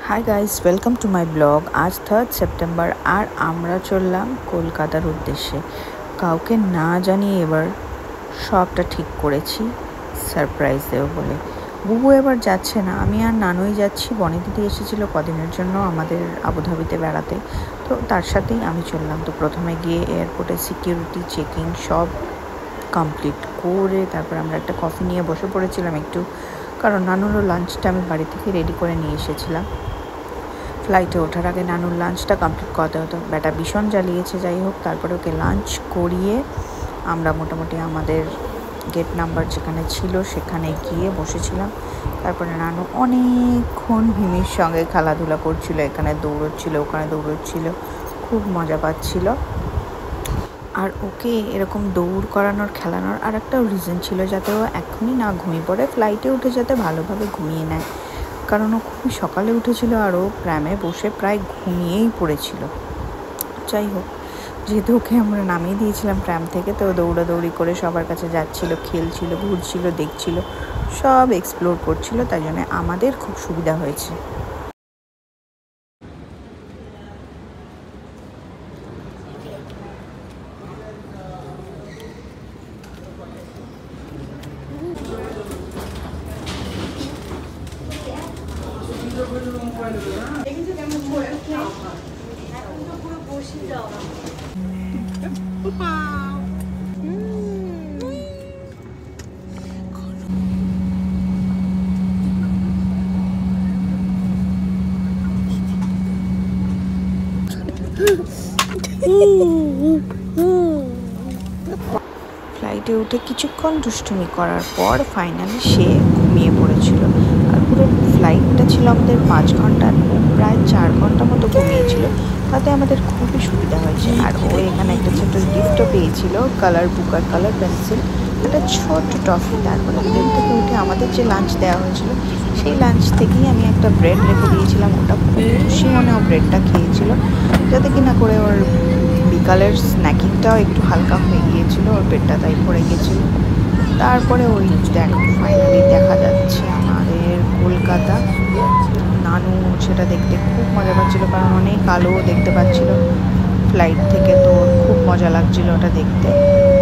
Hi guys, welcome to my blog. আজ 3rd September আর আমরা চললাম কলকাতার উদ্দেশ্যে। কাউকে না জানিয়ে এবার সবটা ঠিক করেছি সারপ্রাইজ দেবো বলে। বুবু এবার যাচ্ছে না, আমি আর নানুই যাচ্ছি। বনি দিদি এসেছিল কদিনের জন্য আমাদের আবুধাবিতে বেড়াতে, তো তার সাথেই আমি চললাম। তো প্রথমে গিয়ে এয়ারপোর্টে সিকিউরিটি চেকিং সব কমপ্লিট করে তারপর আমরা একটা কফি নিয়ে বসে পড়েছিলাম একটু, কারণ নানুরও লাঞ্চটা আমি বাড়ি থেকে রেডি করে নিয়ে এসেছিলাম। ফ্লাইটে ওঠার আগে নানুর লাঞ্চটা কমপ্লিট করতে হতো। ব্যাটা ভীষণ জ্বালিয়েছে, যাই হোক তারপরে ওকে লাঞ্চ করিয়ে আমরা মোটামুটি আমাদের গেট নাম্বার যেখানে ছিল সেখানে গিয়ে বসেছিলাম। তারপরে নানু অনেকক্ষণ ভীমির সঙ্গে খেলাধুলা করছিল, এখানে দৌড়চ্ছিল ওখানে দৌড়চ্ছিল, খুব মজা পাচ্ছিল। আর ওকে এরকম দৌড় করানোর খেলানোর আর একটা রিজন ছিল, যাতে ও এখনই না ঘুমিয়ে পড়ে, ফ্লাইটে উঠে যাতে ভালোভাবে ঘুমিয়ে নেয়, কারণ ও খুবই সকালে উঠেছিল আর ও প্র্যামে বসে প্রায় ঘুমিয়েই পড়েছিল। যাই হোক, যেহেতু ওকে আমরা নামিয়ে দিয়েছিলাম প্র্যাম থেকে, তো দৌড়াদৌড়ি করে সবার কাছে যাচ্ছিল, খেলছিল, ঘুরছিল, দেখছিল, সব এক্সপ্লোর করছিল, তাই জন্য আমাদের খুব সুবিধা হয়েছে। ফ্লাইটে উঠে কিছুক্ষণ দুষ্টুমি করার পর ফাইনালি সে ঘুমিয়ে পড়েছিল। আর পুরো ফ্লাইটটা ছিল আমাদের 5 ঘন্টার, প্রায় 4 ঘন্টা মতো ঘুমিয়েছিল, তাতে আমাদের খুবই সুবিধা হয়েছে। আর ও এখানে একটা ছোট গিফটও পেয়েছিল, কালার বুক আর কালার পেন্সিল, একটা ছোট্ট টফি। তারপরে প্লেন থেকে উঠে আমাদের যে লাঞ্চ দেওয়া হয়েছিল সেই লাঞ্চ থেকেই আমি একটা ব্রেড রেখে দিয়েছিলাম, ওটা খুব খুশি মনে ও ব্রেডটা খেয়েছিল, যাতে কিনা করে ওর বিকালের স্ন্যাকিংটাও একটু হালকা হয়ে গিয়েছিল, ওর পেটটা তাই ভরে গিয়েছিল। তারপরে ওই দেখো ফাইনালি দেখা যাচ্ছে আমাদের কলকাতা। নানু সেটা দেখতে খুব মজা পাচ্ছিল, কারণ অনেক আলো দেখতে পাচ্ছিল ফ্লাইট থেকে, তো খুব মজা লাগছিল ওটা দেখতে।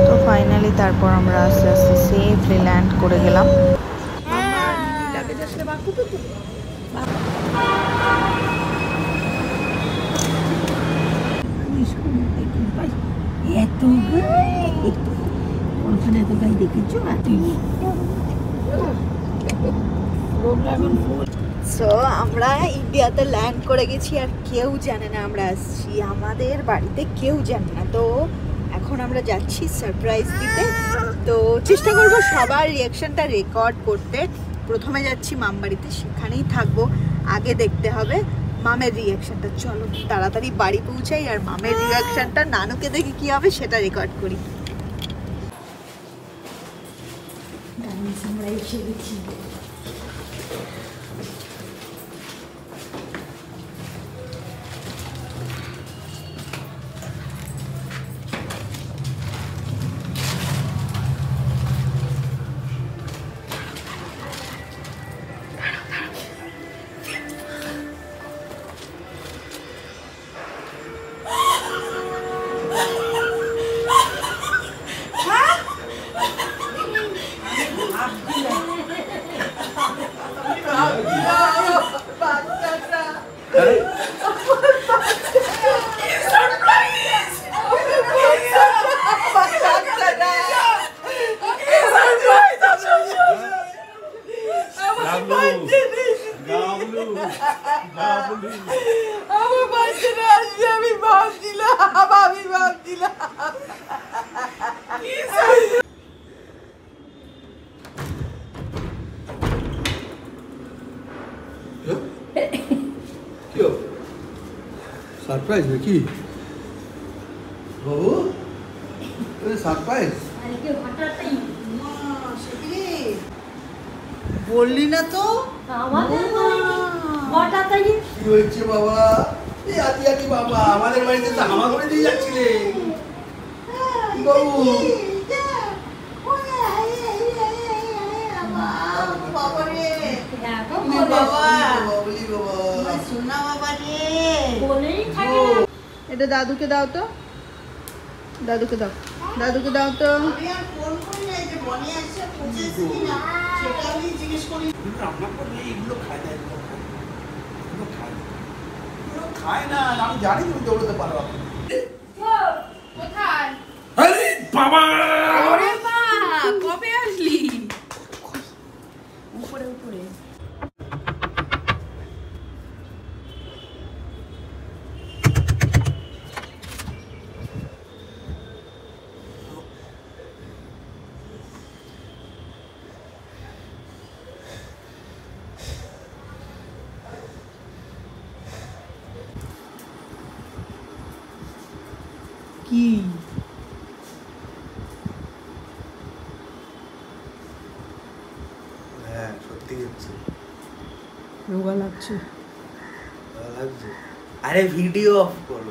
তো ফাইনালি তারপর আমরা আস্তে আস্তে সেফলি ল্যান্ড করে গেলাম। সো আমরা ইন্ডিয়াতে ল্যান্ড করে গেছি, আর কেউ জানে না আমরা আসছি, আমাদের বাড়িতে কেউ জানে না। তো এখন আমরা যাচ্ছি সারপ্রাইজ দিতে, তো চেষ্টা করবো সবার রিয়াকশনটা রেকর্ড করতে। প্রথমে যাচ্ছি মাম বাড়িতে, সেখানেই থাকবো, আগে দেখতে হবে মামের রিয়াকশনটা। চলো তাড়াতাড়ি বাড়ি পৌঁছাই, আর মামের রিয়াকশনটা নানুকে দেখে কি হবে সেটা রেকর্ড করি। আমরা এসে গেছি। সারপ্রাইজ নাকি বাবু? সারপ্রাইজ বললি না তো? কি হয়েছে বাবা? এই আতি আতি বাবা আমাদের বাড়িতে তো হামা করে দিয়ে যাচ্ছিলে বাবু। বাবা রে বাবা, এটা দাদুকে দাও তো, দাদুকে দাও, দাদুকে দাও তো। আমি আর ফোন করি না, যে মনে আছে পৌঁছেছে কিনা সেটা আমি জিজ্ঞেস করি। রান্না করলে এগুলো খায় না, এগুলো খায় না, এগুলো খায় না। আমি জানি তুমি দৌড়াতে পারো। কোথায়? আরে বাবা, ওরে মা, কবে আসলি? উপরে উপরে। কি হ্যাঁ সত্যি হচ্ছে, রোগা লাগছে? ভালো লাগছে। আরে ভিডিও অফ কর।